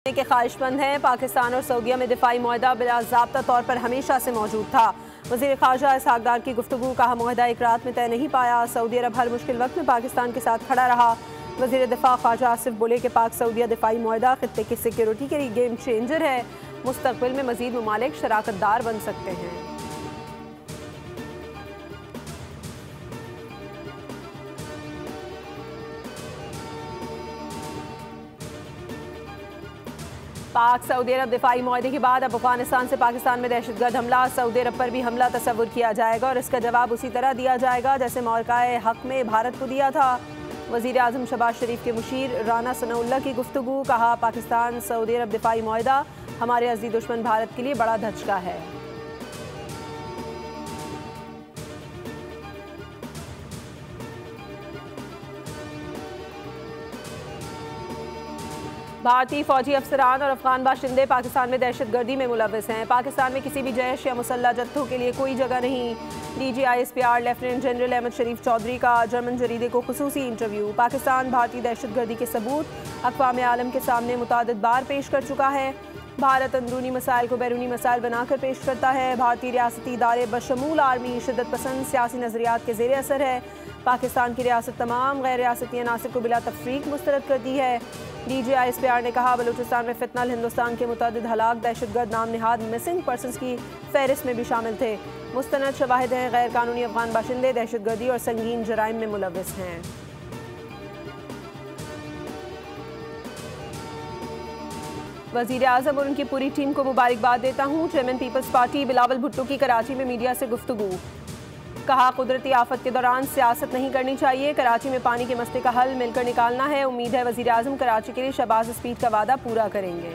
के ख्वाहिशमंद हैं। पाकिस्तान और सऊदीया में दिफाई मुआहदा बिलाज़ाब्ता तौर पर हमेशा से मौजूद था। वज़ीर ख़ारजा इसहाक़ डार की गुफ्तगू, कहा मुआहदा एक रात में तय नहीं पाया। सऊदी अरब हर मुश्किल वक्त में पाकिस्तान के साथ खड़ा रहा। वज़ीर दिफा ख्वाजा आसिफ बोले कि पाक सऊदीया दिफाई मुआहदा खित्ते की सिक्योरिटी के लिए गेम चेंजर है। मुस्तक़बिल में मज़ीद ममालिक शराकतदार बन सकते हैं। पाक सऊदी अरब दिफाई मुआहदे के बाद अब अफगानिस्तान से पाकिस्तान में दहशतगर्द हमला, सऊदी अरब पर भी हमला तस्वुर किया जाएगा और इसका जवाब उसी तरह दिया जाएगा जैसे मौक़ा-ए हक़ में भारत को दिया था। वज़ीर आज़म शहबाज शरीफ के मुशीर राना सनाउल्लाह की गुफ्तगू, कहा पाकिस्तान सऊदी अरब दिफाई मुआहदा हमारे अज़ीज़ दुश्मन भारत के लिए बड़ा धचका है। भारतीय फौजी अफसरान और अफगान बाशिंदे पाकिस्तान में दहशतगर्दी में मुलव्वस हैं। पाकिस्तान में किसी भी जैश या मुसल्लह जत्थों के लिए कोई जगह नहीं। DGISPR लेफ्टिनेंट जनरल अहमद शरीफ चौधरी का जर्मन जरीदे को खुसूसी इंटरव्यू। पाकिस्तान भारतीय दहशतगर्दी के सबूत अक़वाम आलम के सामने मुतादिद बार पेश कर चुका है। भारत अंदरूनी मसाइल को बैरूनी मसाइल बनाकर पेश करता है। भारतीय रियासती इदारे बशमूल आर्मी शिद्दत पसंद सियासी नज़रियात के ज़ेर असर है। पाकिस्तान की रियासत तमाम गैर रियासती अनासिर को बिला तफरीक मुस्तरद करती है। DGISPR ने कहा बलूचिस्तान में फितनल हिंदुस्तान के मुतअद्दिद हलाक दहशतगर्द नाम निहाद मिसिंग पर्सनस की फहरिस्त में भी शामिल थे। मुस्तनद शवाहिद हैं गैर कानूनी अफगान बाशिंदे दहशतगर्दी और संगीन जराइम में मुलव्वस हैं। वज़ीर आज़म और उनकी पूरी टीम को मुबारकबाद देता हूँ। चेयरमैन पीपल्स पार्टी बिलावल भुट्टो की कराची में मीडिया से गुफ्तगू, कहा कुदरती आफत के दौरान सियासत नहीं करनी चाहिए। कराची में पानी के मसले का हल मिलकर निकालना है। उम्मीद है वज़ीर आज़म कराची के लिए शहबाज स्पीड का वादा पूरा करेंगे।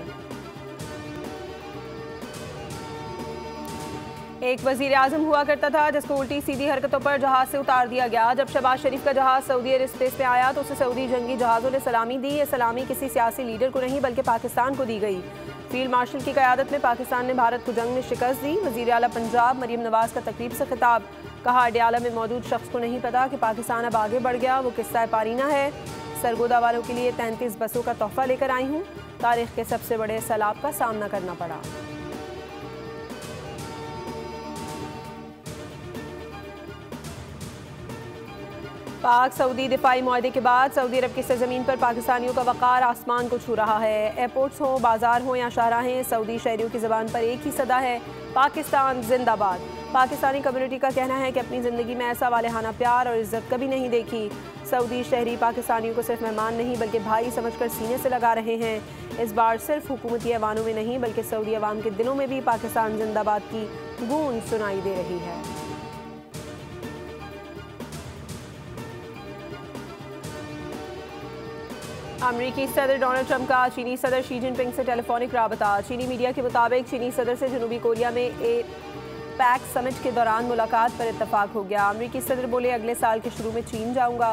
एक वज़ीर आज़म हुआ करता था जिसको उल्टी सीधी हरकतों पर जहाज से उतार दिया गया। जब शहबाज शरीफ का जहाज सऊदी एयर स्पेस में आया तो उसे सऊदी जंगी जहाज़ों ने सलामी दी। ये सलामी किसी सियासी लीडर को नहीं बल्कि पाकिस्तान को दी गई। फील्ड मार्शल की क़यादत में पाकिस्तान ने भारत को जंग में शिकस्त दी। वज़ीर आला पंजाब मरीम नवाज़ का तकरीब से खिताब, कहा अडयाला में मौजूद शख्स को नहीं पता कि पाकिस्तान अब आगे बढ़ गया, वो किस्सा पारीना है। सरगोदा वालों के लिए 33 बसों का तोहफा लेकर आई हूँ। तारीख के सबसे बड़े सैलाब का सामना करना पड़ा। पाक सऊदी दिफाई मुआहदे के बाद सऊदी अरब की सरजमीन पर पाकिस्तानियों का वक़ार आसमान को छू रहा है। एयरपोर्ट्स हों, बाजार हों या शाहराहें, सऊदी शहरियों की ज़बान पर एक ही सदा है, पाकिस्तान जिंदाबाद। पाकिस्तानी कम्युनिटी का कहना है कि अपनी ज़िंदगी में ऐसा वालेहाना प्यार और इज़्ज़त कभी नहीं देखी। सऊदी शहरी पाकिस्तानियों को सिर्फ मेहमान नहीं बल्कि भाई समझकर सीने से लगा रहे हैं। इस बार सिर्फ हुकूमती अवानों में नहीं बल्कि सऊदी अवाम के दिलों में भी पाकिस्तान जिंदाबाद की गूंज सुनाई दे रही है। अमरीकी सदर डोनाल्ड ट्रंप का चीनी सदर शी जिनपिंग से टेलीफोनिक राबता। चीनी मीडिया के मुताबिक चीनी सदर से जनूबी कोरिया में पैक समिट के दौरान मुलाकात पर इत्तफाक हो गया। अमरीकी सदर बोले अगले साल के शुरू में चीन जाऊंगा।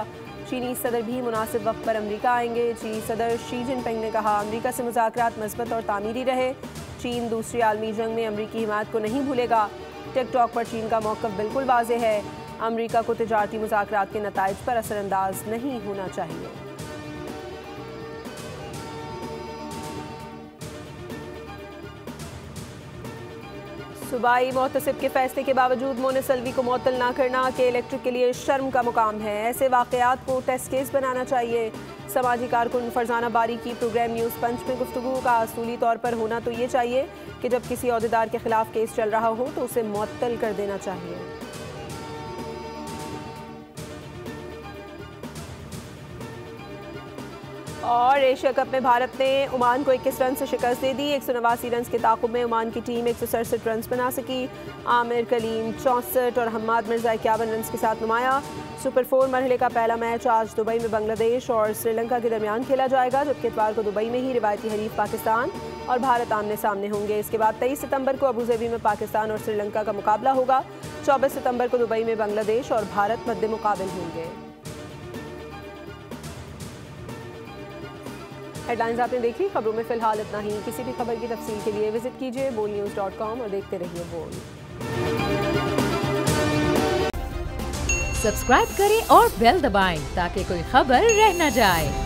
चीनी सदर भी मुनासिब वक्त पर अमरीका आएंगे। चीनी सदर शी जिनपिंग ने कहा अमरीका से मुज़ाकरात मस्बत और तामीरी रहे। चीन दूसरी आलमी जंग में अमरीकी हिमायत को नहीं भूलेगा। टिकटॉक पर चीन का मौक़िफ़ बिल्कुल वाज़ेह है। अमरीका को तिजारती मुज़ाकरात के नताइज पर असरअंदाज नहीं होना चाहिए। सूबाई मोहतसिब के फैसले के बावजूद मोनिस अलवी को मुअत्तल ना करना के इलेक्ट्रिक के लिए शर्म का मुकाम है। ऐसे वाक़यात को टेस्ट केस बनाना चाहिए। समाजी कारकुन फरजाना बारी की प्रोग्राम न्यूज़ पंच में गुफ्तगू, का असूली तौर पर होना तो ये चाहिए कि जब किसी अहदेदार के खिलाफ केस चल रहा हो तो उसे मुअत्तल कर देना चाहिए। और एशिया कप में भारत ने ओमान को 21 रन से शिकस्त दे दी। 189 रन के ताक़ुब में ओमान की टीम 167 रन बना सकी। आमिर कलीम 64 और हम्माद मिर्ज़ा 51 रन के साथ नुमाया। सुपर 4 मरहले का पहला मैच आज दुबई में बांग्लादेश और श्रीलंका के दरमियान खेला जाएगा, जबकि इतवार को दुबई में ही रिवायती हरीफ पाकिस्तान और भारत आमने सामने होंगे। इसके बाद 23 सितंबर को अबूधाबी में पाकिस्तान और श्रीलंका का मुकाबला होगा। 24 सितंबर को दुबई में बांग्लादेश और भारत मद्दे मुकाबिल होंगे। हेडलाइंस आपने देखी। खबरों में फिलहाल इतना ही। किसी भी खबर की तफसील के लिए विजिट कीजिए bolnews.com और देखते रहिए बोल। सब्सक्राइब करें और बेल दबाएं ताकि कोई खबर रह न जाए।